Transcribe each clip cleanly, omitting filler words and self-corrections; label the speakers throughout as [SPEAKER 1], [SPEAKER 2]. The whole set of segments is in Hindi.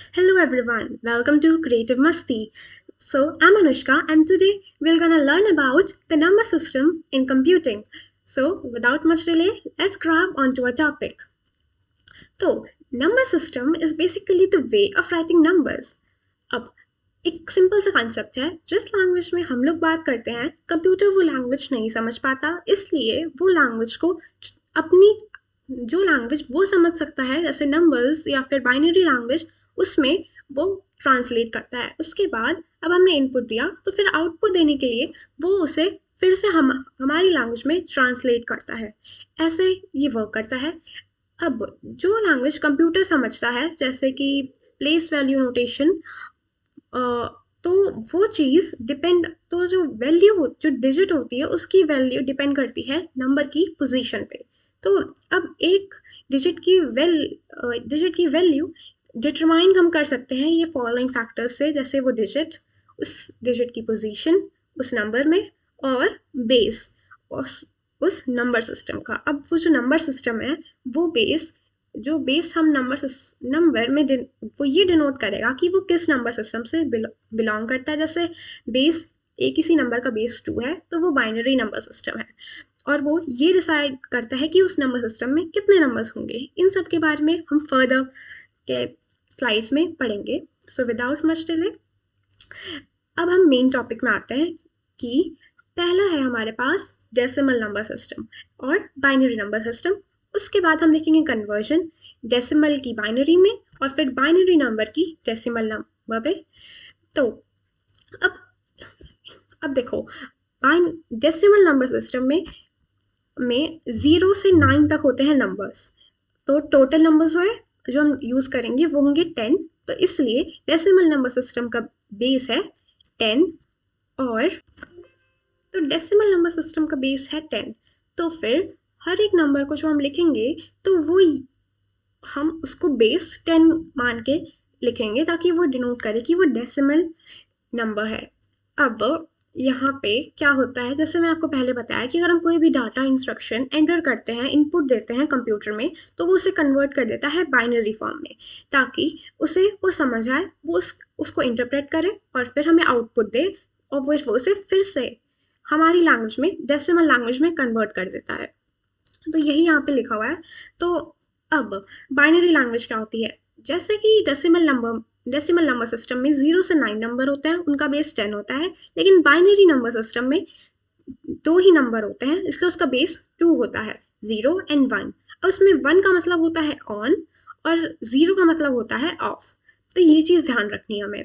[SPEAKER 1] Hello everyone, welcome to Creative Masti. So, I'm Anushka and today we're gonna learn about the number system in computing. So, without much delay, let's grab onto our topic. So, number system is basically the way of writing numbers. अब एक सिंपल सा कंसेप्ट है जिस लैंग्वेज में हम लोग बात करते हैं कंप्यूटर वो लैंग्वेज नहीं समझ पाता इसलिए वो लैंग्वेज को अपनी जो लैंग्वेज वो समझ सकता है जैसे नंबर्स या फिर बाइनरी लैंग्वेज उसमें वो ट्रांसलेट करता है उसके बाद अब हमने इनपुट दिया तो फिर आउटपुट देने के लिए वो उसे फिर से हमारी लैंग्वेज में ट्रांसलेट करता है ऐसे ये वर्क करता है अब जो लैंग्वेज कंप्यूटर समझता है जैसे कि प्लेस वैल्यू नोटेशन तो वो चीज़ डिपेंड तो जो वैल्यू हो जो डिजिट होती है उसकी वैल्यू डिपेंड करती है नंबर की पोजीशन पे तो अब एक डिजिट की वैल्यू डिटरमाइन हम कर सकते हैं ये फॉलोइंग फैक्टर्स से जैसे वो डिजिट उस डिजिट की पोजीशन उस नंबर में और बेस उस नंबर सिस्टम का अब वो जो नंबर सिस्टम है वो बेस हम नंबर में वो ये डिनोट करेगा कि वो किस नंबर सिस्टम से बिलोंग करता है जैसे बेस किसी नंबर का बेस 2 है तो वो बाइनरी नंबर सिस्टम है और वो ये डिसाइड करता है कि उस नंबर सिस्टम में कितने नंबर्स होंगे इन सब के बारे में हम फर्दर के स्लाइड्स में पढ़ेंगे सो विदाउट मच डिले अब हम मेन टॉपिक में आते हैं कि पहला है हमारे पास डेसिमल नंबर सिस्टम और बाइनरी नंबर सिस्टम उसके बाद हम देखेंगे कन्वर्जन डेसिमल की बाइनरी में और फिर बाइनरी नंबर की डेसिमल नंबर पे तो अब देखो डेसिमल नंबर सिस्टम में 0 से 9 तक होते हैं नंबर्स तो टोटल नंबर्स जो हम यूज़ करेंगे वो होंगे 10 तो इसलिए डेसिमल नंबर सिस्टम का बेस है 10 और तो डेसिमल नंबर सिस्टम का बेस है 10 तो फिर हर एक नंबर को जो हम लिखेंगे तो वो हम उसको बेस 10 मान के लिखेंगे ताकि वो डिनोट करे कि वो डेसिमल नंबर है अब यहाँ पे क्या होता है जैसे मैं आपको पहले बताया कि अगर हम कोई भी डाटा इंस्ट्रक्शन एंटर करते हैं इनपुट देते हैं कंप्यूटर में तो वो उसे कन्वर्ट कर देता है बाइनरी फॉर्म में ताकि उसे वो समझ आए वो उसको इंटरप्रेट करे और फिर हमें आउटपुट दे और वो उसे फिर से हमारी लैंग्वेज में डेसिमल लैंग्वेज में कन्वर्ट कर देता है तो यही यहाँ पे लिखा हुआ है तो अब बाइनरी लैंग्वेज क्या होती है जैसे कि डेसिमल नंबर सिस्टम में 0 से 9 नंबर होते हैं उनका बेस 10 होता है लेकिन बाइनरी नंबर सिस्टम में 2 ही नंबर होते हैं इसलिए उसका बेस 2 होता है 0 एंड 1 और उसमें 1 का मतलब होता है ऑन और 0 का मतलब होता है ऑफ तो ये चीज़ ध्यान रखनी है हमें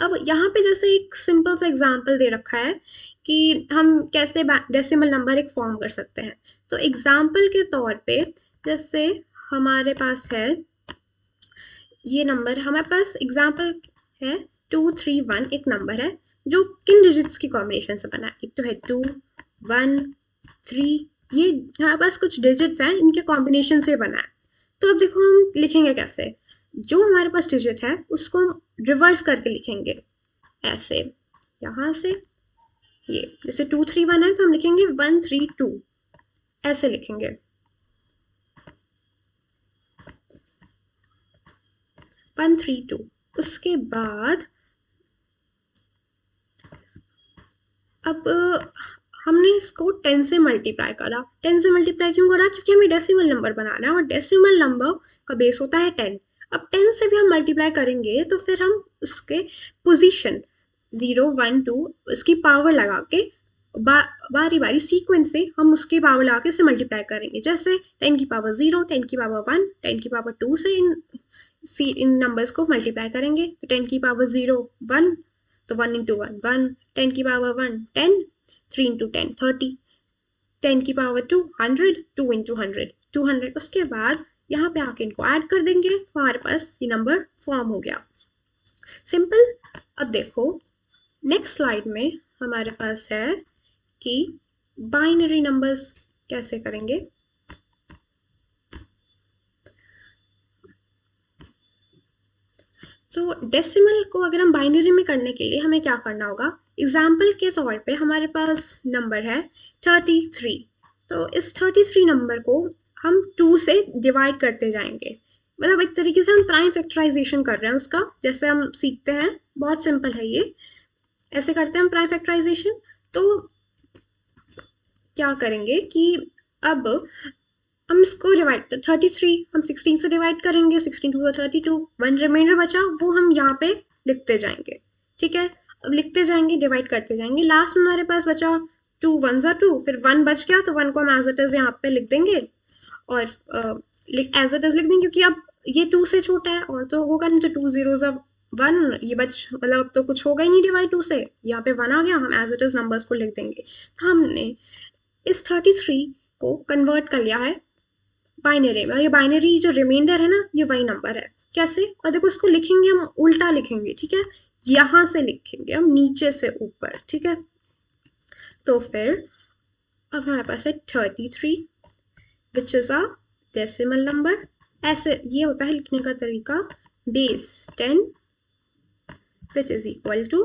[SPEAKER 1] अब यहाँ पे जैसे एक सिंपल सा एग्जांपल दे रखा है कि हम कैसे डेसिमल नंबर एक फॉर्म कर सकते हैं तो एग्जांपल के तौर पे जैसे हमारे पास है ये नंबर हमारे पास एग्जांपल है 231 एक नंबर है जो किन डिजिट्स की कॉम्बिनेशन से बना है एक तो है 2 1 3 ये हमारे पास कुछ डिजिट्स हैं इनके कॉम्बिनेशन से बना है तो अब देखो हम लिखेंगे कैसे जो हमारे पास डिजिट है उसको हम रिवर्स करके लिखेंगे ऐसे यहाँ से ये जैसे 231 है तो हम लिखेंगे 132 ऐसे लिखेंगे 132 उसके बाद अब हमने इसको 10 से मल्टीप्लाई करा 10 से मल्टीप्लाई क्यों करा क्योंकि हमें डेसिमल नंबर बनाना है और डेसिमल नंबर का बेस होता है 10 अब 10 से भी हम मल्टीप्लाई करेंगे तो फिर हम उसके पोजीशन 0 1 2 उसकी पावर लगा के बारी बारी सीक्वेंस से हम उसकी पावर लगा के इसे मल्टीप्लाई करेंगे जैसे 10 की पावर 0 10 की पावर 1 10 की पावर 2 से इन नंबर्स को मल्टीप्लाई करेंगे तो 10 की पावर 0 1 तो 1 इंटू 1 1 10 की पावर 1 10 3 इंटू 10 30 10 की पावर 2 100 2 इंटू 100 200 उसके बाद यहाँ पे आके इनको ऐड कर देंगे तो हमारे पास ये नंबर फॉर्म हो गया सिंपल अब देखो नेक्स्ट स्लाइड में हमारे पास है कि बाइनरी नंबर्स कैसे करेंगे तो डेसिमल को अगर हम बाइनरी में करने के लिए हमें क्या करना होगा एग्जाम्पल के तौर पे हमारे पास नंबर है 33 तो इस 33 नंबर को हम 2 से डिवाइड करते जाएंगे मतलब एक तरीके से हम प्राइम फैक्टराइजेशन कर रहे हैं उसका, जैसे हम सीखते हैं, बहुत सिंपल है ये। ऐसे करते हैं हम प्राइम फैक्टराइजेशन। तो क्या करेंगे कि अब हम इसको डिवाइड 33 हम 16 से डिवाइड करेंगे, 16 टू 32, 1 रिमाइंडर बचा वो हम यहाँ पे लिखते जाएंगे। ठीक है, अब लिखते जाएंगे, डिवाइड करते जाएंगे, लास्ट में हमारे पास बचा 2 1 2, फिर 1 बच गया तो 1 को हम एज इट इज यहाँ पे लिख देंगे, और एज इट इज लिख देंगे क्योंकि अब ये 2 से छोटा है और तो होगा नहीं, तो 2 zeros अब 1 ये बच, मतलब अब तो कुछ होगा ही नहीं डिवाइड 2 से, यहाँ पे 1 आ गया, हम एज इट इज नंबर्स को लिख देंगे। तो हमने इस 33 को कन्वर्ट कर लिया है बाइनरी में, ये बाइनरी जो रिमाइंडर है ना ये वही नंबर है। कैसे? और देखो इसको लिखेंगे हम उल्टा लिखेंगे, ठीक है, यहाँ से लिखेंगे हम नीचे से ऊपर, ठीक है। तो फिर अब हमारे पास है 33 which is a decimal number. ऐसे ये होता है लिखने का तरीका, base 10 which is equal to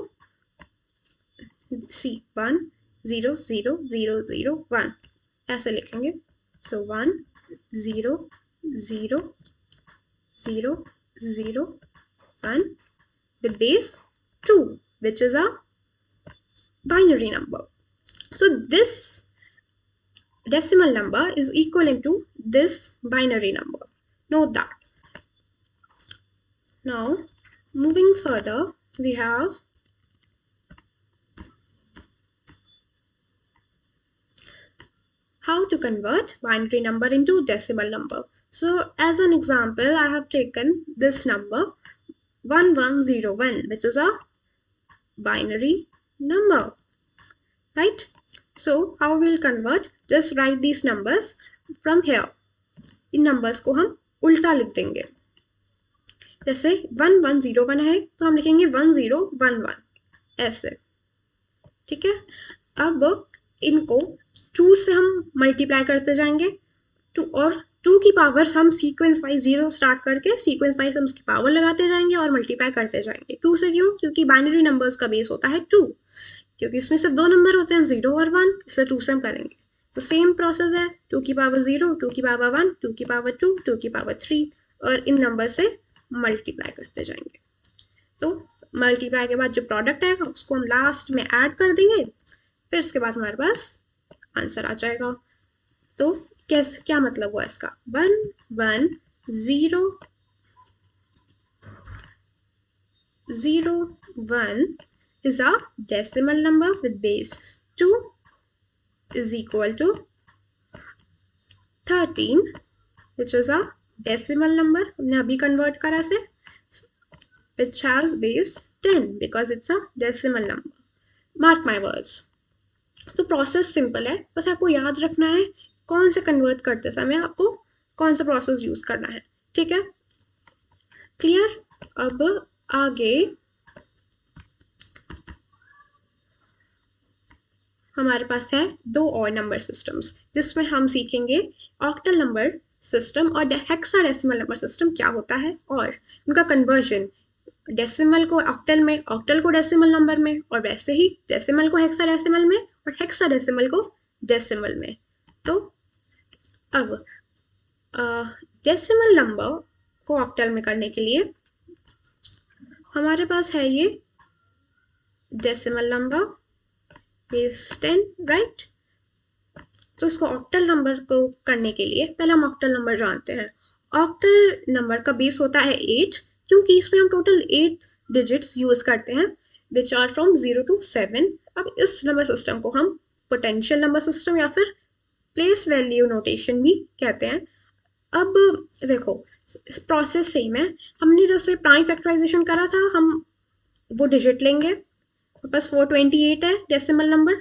[SPEAKER 1] C 1 0 0 0 0 1, ऐसे लिखेंगे। सो 1 0 0 0 0 1 with base 2 which is a binary number. So this decimal number is equivalent to this binary number. Note that. Now moving further, we have how to convert binary number into decimal number. So as an example, I have taken this number 1101 which is a binary number, right? So how we'll convert, just write these numbers from here, in numbers को हम उल्टा लिख देंगे। जैसे 1101 है तो हम लिखेंगे 1011 ऐसे, ठीक है। अब इनको 2 से हम मल्टीप्लाई करते जाएंगे, 2 और 2 की पावर हम सीक्वेंस वाइज 0 स्टार्ट करके सीक्वेंस वाइज हम उसकी पावर लगाते जाएंगे और मल्टीप्लाई करते जाएंगे। 2 से क्यों? क्योंकि बाइनरी नंबर्स का बेस होता है 2, क्योंकि इसमें सिर्फ 2 नंबर होते हैं 0 और 1, इसलिए 2 से हम करेंगे। तो सेम प्रोसेस है, 2 की पावर 0, 2 की पावर 1, 2 की पावर 2, 2 की पावर 3, और इन नंबर से मल्टीप्लाई करते जाएंगे। तो मल्टीप्लाई के बाद जो प्रोडक्ट आएगा उसको हम लास्ट में ऐड कर देंगे, फिर उसके बाद हमारे पास आंसर आ जाएगा। तो कैसे, क्या मतलब हुआ इसका? 1 1 0 0 1 is a decimal number with base 2 is equal to 13 which is a decimal number, हमने अभी कन्वर्ट करा से, which has base 10 because it's a decimal number. Mark my words. तो प्रोसेस सिंपल है, बस आपको याद रखना है कौन से कन्वर्ट करते समय आपको कौन सा प्रोसेस यूज करना है, ठीक है, क्लियर। अब आगे हमारे पास है 2 और नंबर सिस्टम्स जिसमें हम सीखेंगे ऑक्टल नंबर सिस्टम और हेक्साडेसिमल नंबर सिस्टम क्या होता है और उनका कन्वर्जन, डेसिमल को ऑक्टल में, ऑक्टल को डेसिमल नंबर में, और वैसे ही डेसिमल को हेक्साडेसिमल में और हेक्साडेसिमल को डेसिमल में। तो अब डेसिमल नंबर को ऑक्टल में करने के लिए हमारे पास है ये डेसिमल नंबर बेस 10, राइट। तो इसको ऑक्टल नंबर को करने के लिए पहले हम ऑक्टल नंबर जानते हैं। ऑक्टल नंबर का बेस होता है 8, क्योंकि इसमें हम टोटल 8 डिजिट्स यूज करते हैं विच आर फ्रॉम 0 to 7। अब इस नंबर सिस्टम को हम पोटेंशियल नंबर सिस्टम या फिर प्लेस वैल्यू नोटेशन भी कहते हैं। अब देखो प्रोसेस सेम है, हमने जैसे प्राइम फैक्टराइजेशन करा था, हम वो डिजिट लेंगे, बस 428 है डेसिमल नंबर,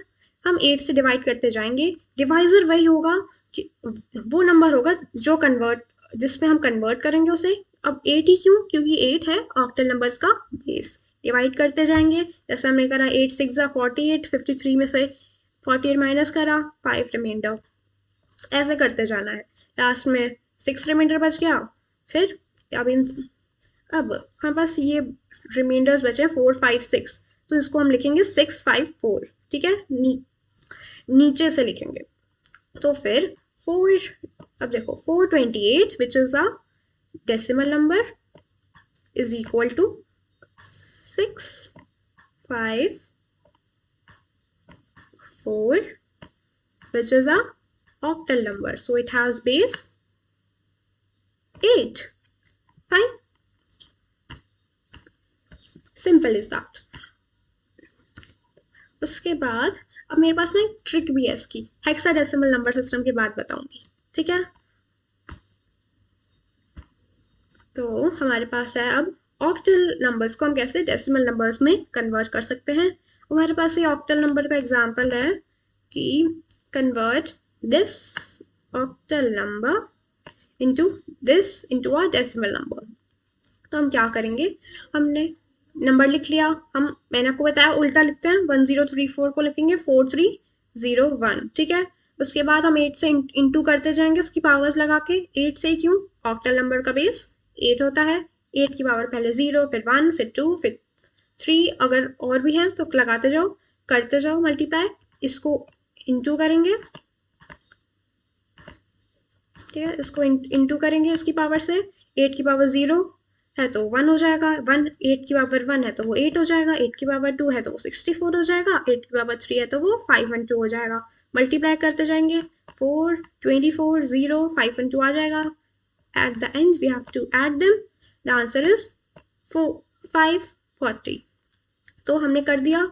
[SPEAKER 1] हम 8 से डिवाइड करते जाएंगे, डिवाइजर वही होगा कि वो नंबर होगा जो कन्वर्ट, जिसमें हम कन्वर्ट करेंगे उसे। अब 8 ही क्यों? क्योंकि 8 है ऑक्टल नंबर्स का बेस। डिवाइड करते जाएंगे, जैसे हमने करा 8 6 48, 53 में से 48 माइनस करा, 5 रिमाइंडर, ऐसे करते जाना है, लास्ट में 6 रिमाइंडर बच गया। फिर अब हमारे पास ये रिमाइंडर्स बचे 4 5 6, तो इसको हम लिखेंगे 6 5 4, ठीक है, नीचे से लिखेंगे। तो फिर 4, अब देखो 428 विच is a decimal number is equal to 6, 5, 4, which is a octal number. So it has base 8. Fine. Simple is that. उसके बाद अब मेरे पास ना एक ट्रिक भी है इसकी, हेक्साडेसिमल नंबर सिस्टम की बात बताऊंगी, ठीक है। तो हमारे पास है अब ऑक्टल नंबर्स को हम कैसे डेसिमल नंबर्स में कन्वर्ट कर सकते हैं। हमारे पास ये ऑक्टल नंबर का एग्जांपल है कि convert this octal number into a decimal number. तो हम क्या करेंगे, हमने नंबर लिख लिया, मैंने आपको बताया उल्टा लिखते हैं, 1034 को लिखेंगे 4301, ठीक है। उसके बाद हम 8 से इंटू करते जाएंगे उसकी पावर्स लगा के। 8 से क्यों, ऑक्टल नंबर का बेस 8 होता है, 8 की पावर पहले 0, फिर 1, फिर 2, फिर 3, अगर और भी हैं तो लगाते जाओ, करते जाओ मल्टीप्लाई। इसको इंटू करेंगे, ठीक है, इसको इंटू करेंगे इसकी पावर से। 8 की पावर 0 है तो 1 हो जाएगा, 8 की पावर 1 है तो वो 8 हो जाएगा, 8 की पावर 2 है तो वो 64 हो जाएगा, 8 की पावर 3 है तो वो 512 हो जाएगा। मल्टीप्लाई करते जाएंगे, 4, 24, 0, 512 आ जाएगा। At the end we have to add them. The answer is 540. तो हमने कर दिया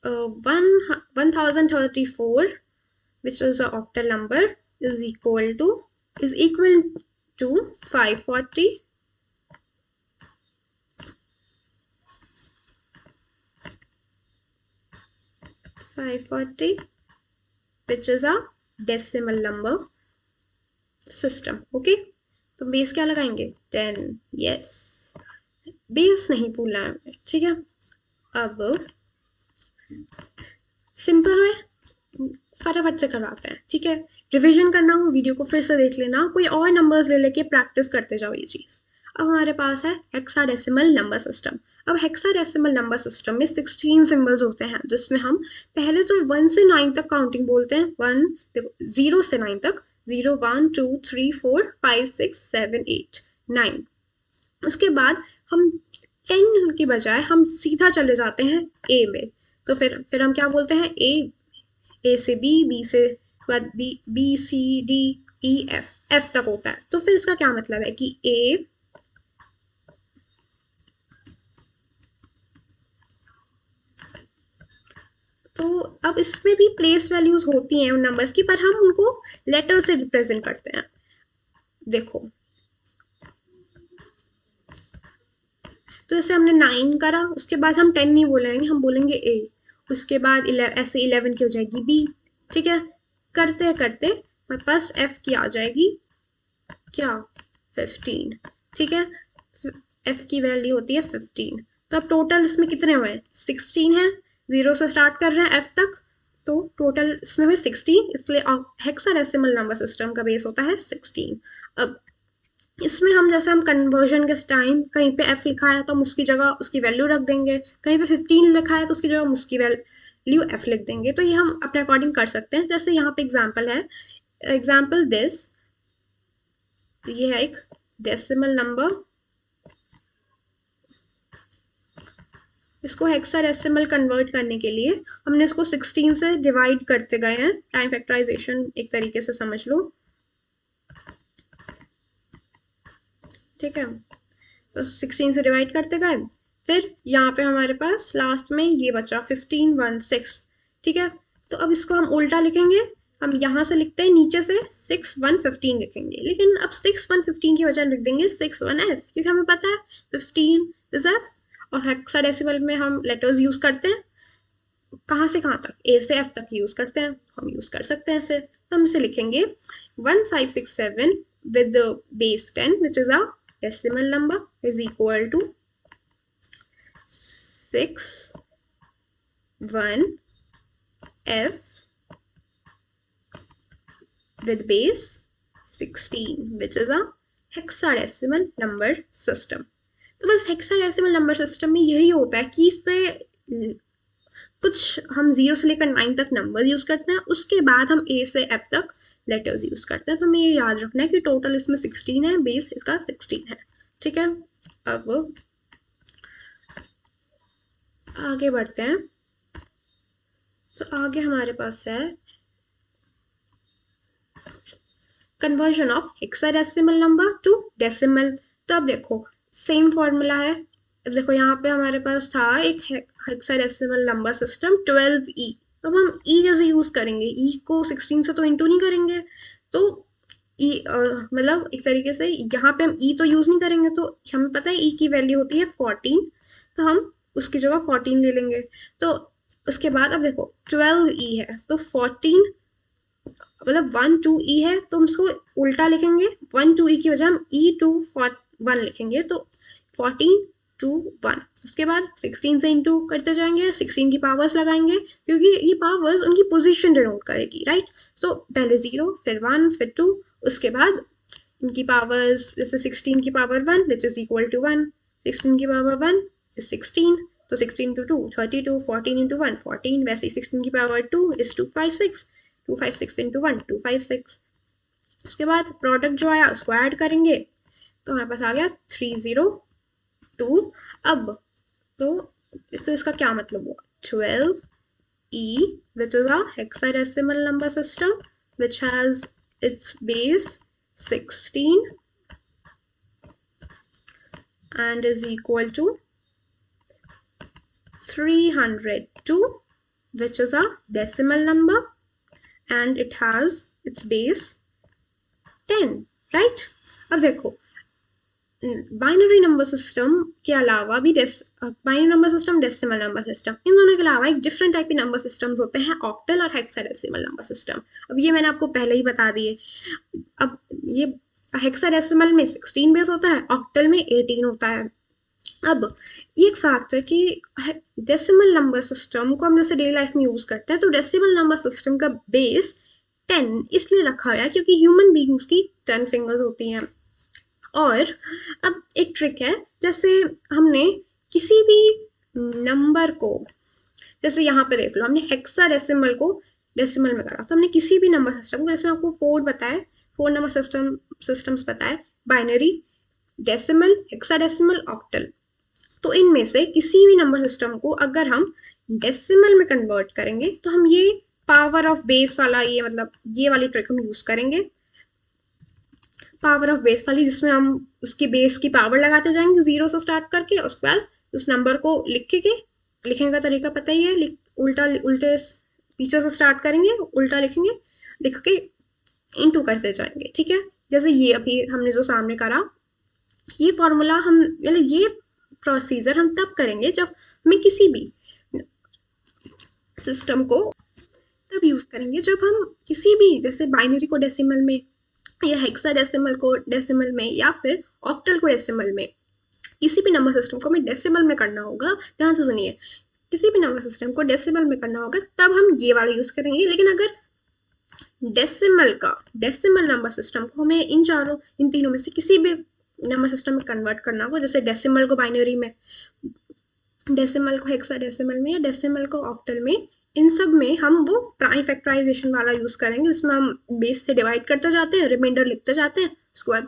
[SPEAKER 1] 1034 which is the octal number is equal to 540 which is a decimal number system. Okay, तो बेस क्या लगाएंगे 10, यस, बेस नहीं भूलना है, ठीक है। अब सिंपल है, फटाफट से करवाते हैं, ठीक है। रिवीजन करना हो वीडियो को फिर से देख लेना, कोई और नंबर्स ले लेके प्रैक्टिस करते जाओ ये चीज़। अब हमारे पास है हेक्साडेसिमल नंबर सिस्टम। अब हेक्साडेसिमल नंबर सिस्टम में 16 सिंबल्स होते हैं, जिसमें हम पहले तो 1 से 9 तक काउंटिंग बोलते हैं। 1 देखो 0 से 9 तक, 0, 1, 2, 3, 4, 5, 6, 7, 8, 9। उसके बाद हम 10 की बजाय हम सीधा चले जाते हैं ए में। तो फिर हम क्या बोलते हैं, ए से बी से बाद B C D E F तक होता है। तो फिर इसका क्या मतलब है कि ए तो अब इसमें भी प्लेस वैल्यूज होती हैं उन नंबर्स की, पर हम उनको लेटर से रिप्रेजेंट करते हैं। देखो तो जैसे हमने 9 करा, उसके बाद हम 10 नहीं बोलेंगे, हम बोलेंगे ए, उसके बाद ऐसे 11 की हो जाएगी बी, ठीक है। करते करते हमारे पास एफ की आ जाएगी क्या 15, ठीक है। एफ की वैल्यू होती है 15। तो अब टोटल इसमें कितने हुए, 16 है। 0 से स्टार्ट कर रहे हैं एफ तक, तो टोटल इसमें हुए 16, इसलिए हेक्साडेसिमल नंबर सिस्टम का बेस होता है 16। अब इसमें हम जैसे हम कन्वर्जन के टाइम कहीं पे एफ लिखा है तो हम उसकी जगह उसकी वैल्यू रख देंगे, कहीं पे 15 लिखा है तो उसकी जगह हम उसकी वैल्यू एफ लिख देंगे। तो ये हम अपने अकॉर्डिंग कर सकते हैं। जैसे यहाँ पे एग्जाम्पल है, एग्जाम्पल दिस, ये है एक डेसिमल नंबर, इसको हेक्साडेसिमल कन्वर्ट करने के लिए हमने इसको 16 से डिवाइड करते गए हैं। टाइम फैक्टराइजेशन एक तरीके से समझ लो, ठीक है। तो 16 से डिवाइड करते गए, फिर यहाँ पे हमारे पास लास्ट में ये बचा 15, 1, 6, ठीक है। तो अब इसको हम उल्टा लिखेंगे, हम यहाँ से लिखते हैं नीचे से 6, 1, 15 लिखेंगे, लेकिन अब 6, 1, 15 की वजह लिख देंगे 6, 1, एफ, क्योंकि हमें पता है 15 इज एफ। और हेक्साडेसिमल में हम लेटर्स यूज करते हैं कहाँ से कहाँ तक, ए से एफ तक यूज करते हैं, हम यूज कर सकते हैं इसे। तो हम इसे लिखेंगे 1567 with the base 10 which is a decimal number is equal to 6, 1, f with base 16 which is a hexadecimal number system। तो बस हेक्साडेसिमल नंबर सिस्टम में यही होता है कि इस पे कुछ हम 0 से लेकर 9 तक नंबर यूज़ करते हैं, उसके बाद हम A से F तक लेटर्स यूज़ करते हैं। तो हमें ये याद रखना है कि टोटल इसमें 16 है, बेस इसका 16 है, ठीक है। अब आगे बढ़ते हैं। तो आगे हमारे पास है conversion of hexadecimal number two decimal. तो अब देखो सेम फॉर्मूला है। अब देखो यहाँ पे हमारे पास था एक हेक्साडेसिमल नंबर सिस्टम 12E। तो अब हम ई जैसे यूज़ करेंगे, ई को 16 से तो इंटू नहीं करेंगे, तो ई मतलब एक तरीके से यहाँ पे हम ई तो यूज़ नहीं करेंगे, तो हमें पता है ई की वैल्यू होती है 14, तो हम उसकी जगह 14 ले लेंगे। तो उसके बाद अब देखो 12E है, तो 14 मतलब 1 2 E है, तो हम उसको उल्टा लिखेंगे। 1 2 E की वजह हम E 1 लिखेंगे, तो 14 2 1। उसके बाद 16 से इंटू करते जाएंगे, 16 की पावर्स लगाएंगे, क्योंकि ये पावर्स उनकी पोजीशन डिनोट करेगी, राइट। सो पहले 0, फिर 1, फिर 2, उसके बाद इनकी पावर्स, जैसे 16 की power 1 which is equal to 1, 16 की पावर 1 इज 16, तो 16 टू 2 32, 14 इंटू 1 14, वैसे 16 की पावर 2 इज 256, 256 इंटू 1 256। उसके बाद प्रोडक्ट जो आया उसको ऐड करेंगे, तो हमारे पास आ गया 302। अब तो इसका क्या मतलब हुआ, 12E which is a hexadecimal number system which has its base 16 and is equal to 302 which is a decimal number and it has its base 10, right। अब देखो बाइनरी नंबर सिस्टम के अलावा भी binary number system, decimal number system, इन दोनों के अलावा एक डिफरेंट टाइप के नंबर सिस्टम्स होते हैं, ऑक्टल और हेक्साडेसिमल नंबर सिस्टम। अब ये मैंने आपको पहले ही बता दिए। अब ये हेक्साडेसिमल में 16 बेस होता है, ऑक्टल में 18 होता है। अब ये एक फैक्ट है कि डेसिमल नंबर सिस्टम को हम जैसे डेली लाइफ में यूज़ करते हैं, तो डेसिमल नंबर सिस्टम का बेस 10 इसलिए रखा गया क्योंकि ह्यूमन बींग्स की 10 फिंगर्स होती हैं। और अब एक ट्रिक है, जैसे हमने किसी भी नंबर को, जैसे यहाँ पे देख लो हमने हेक्साडेसिमल को डेसिमल में करा, तो हमने किसी भी नंबर सिस्टम को, जैसे आपको 4 बताए, 4 नंबर सिस्टम्स बताए, बाइनरी, डेसिमल, हेक्साडेसिमल, ऑक्टल, तो इनमें से किसी भी नंबर सिस्टम को अगर हम डेसिमल में कन्वर्ट करेंगे तो हम ये पावर ऑफ बेस वाला, ये मतलब ये वाली ट्रिक हम यूज़ करेंगे, पावर ऑफ बेस वाली, जिसमें हम उसकी बेस की पावर लगाते जाएंगे 0 से स्टार्ट करके, उसके बाद उस नंबर को लिखने का तरीका पता ही है, उल्टे पीछे से स्टार्ट करेंगे, उल्टा लिखेंगे, लिख के इनटू करते जाएंगे, ठीक है। जैसे ये अभी हमने जो सामने करा, ये फॉर्मूला हम मतलब ये प्रोसीजर हम तब करेंगे जब हमें किसी भी सिस्टम को तब यूज़ करेंगे जब हम किसी भी, जैसे बाइनरी को डेसिमल में या हेक्साडेसिमल को डेसिमल में या फिर ऑक्टल को डेसिमल में, किसी भी नंबर सिस्टम को हमें डेसिमल में करना होगा, ध्यान से सुनिए, किसी भी नंबर सिस्टम को डेसिमल में करना होगा तब हम ये वाला यूज़ करेंगे। लेकिन अगर डेसिमल नंबर सिस्टम को हमें इन तीनों में से किसी भी नंबर सिस्टम में कन्वर्ट करना होगा, जैसे डेसिमल को बाइनरी में, डेसिमल को हेक्साडेसिमल में या डेसिमल को ऑक्टल में, इन सब में हम वो प्राइम फैक्टराइजेशन वाला यूज़ करेंगे, जिसमें हम बेस से डिवाइड करते जाते हैं, रिमाइंडर लिखते जाते हैं, उसके बाद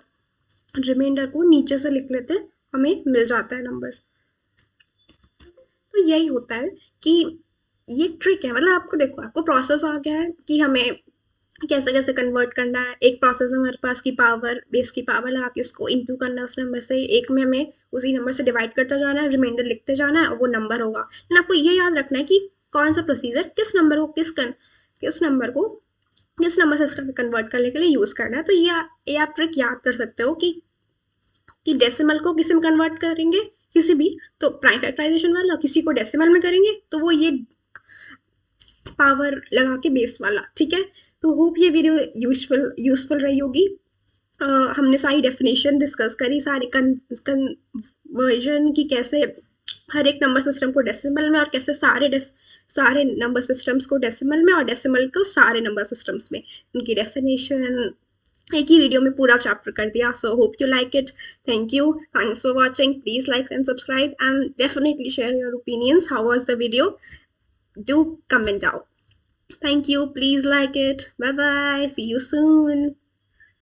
[SPEAKER 1] रिमाइंडर को नीचे से लिख लेते हैं, हमें मिल जाता है नंबर। तो यही होता है कि ये ट्रिक है, मतलब आपको देखो आपको प्रोसेस आ गया है कि हमें कैसे कैसे कन्वर्ट करना है। एक प्रोसेस है हमारे पास की पावर, बेस की पावर लगा के इसको इंटू करना है उस नंबर से, एक में हमें उसी नंबर से डिवाइड करता जाना है, रिमाइंडर लिखते जाना है और वो नंबर होगा। लेकिन आपको ये याद रखना है कि कौन सा प्रोसीजर किस नंबर को किस नंबर सिस्टम में कन्वर्ट करने के लिए यूज़ करना है। तो ये आप ट्रिक याद कर सकते हो कि डेसिमल को किसी में कन्वर्ट करेंगे, किसी भी तो प्राइम फैक्टराइजेशन वाला, किसी को डेसिमल में करेंगे तो वो ये पावर लगा के बेस वाला, ठीक है। तो होप ये वीडियो यूजफुल रही होगी। हमने सारी डेफिनेशन डिस्कस करी, सारी कन्वर्जन की, कैसे हर एक नंबर सिस्टम को डेसिमल में और कैसे सारे नंबर सिस्टम्स को डेसिमल में और डेसिमल को सारे नंबर सिस्टम्स में, उनकी डेफिनेशन एक ही वीडियो में पूरा चैप्टर कर दिया। So hope you like it. Thank you, thanks for watching. Please like and subscribe and definitely share your opinions. How was the video? do comment out. Thank you. Please like it. Bye bye. See you soon.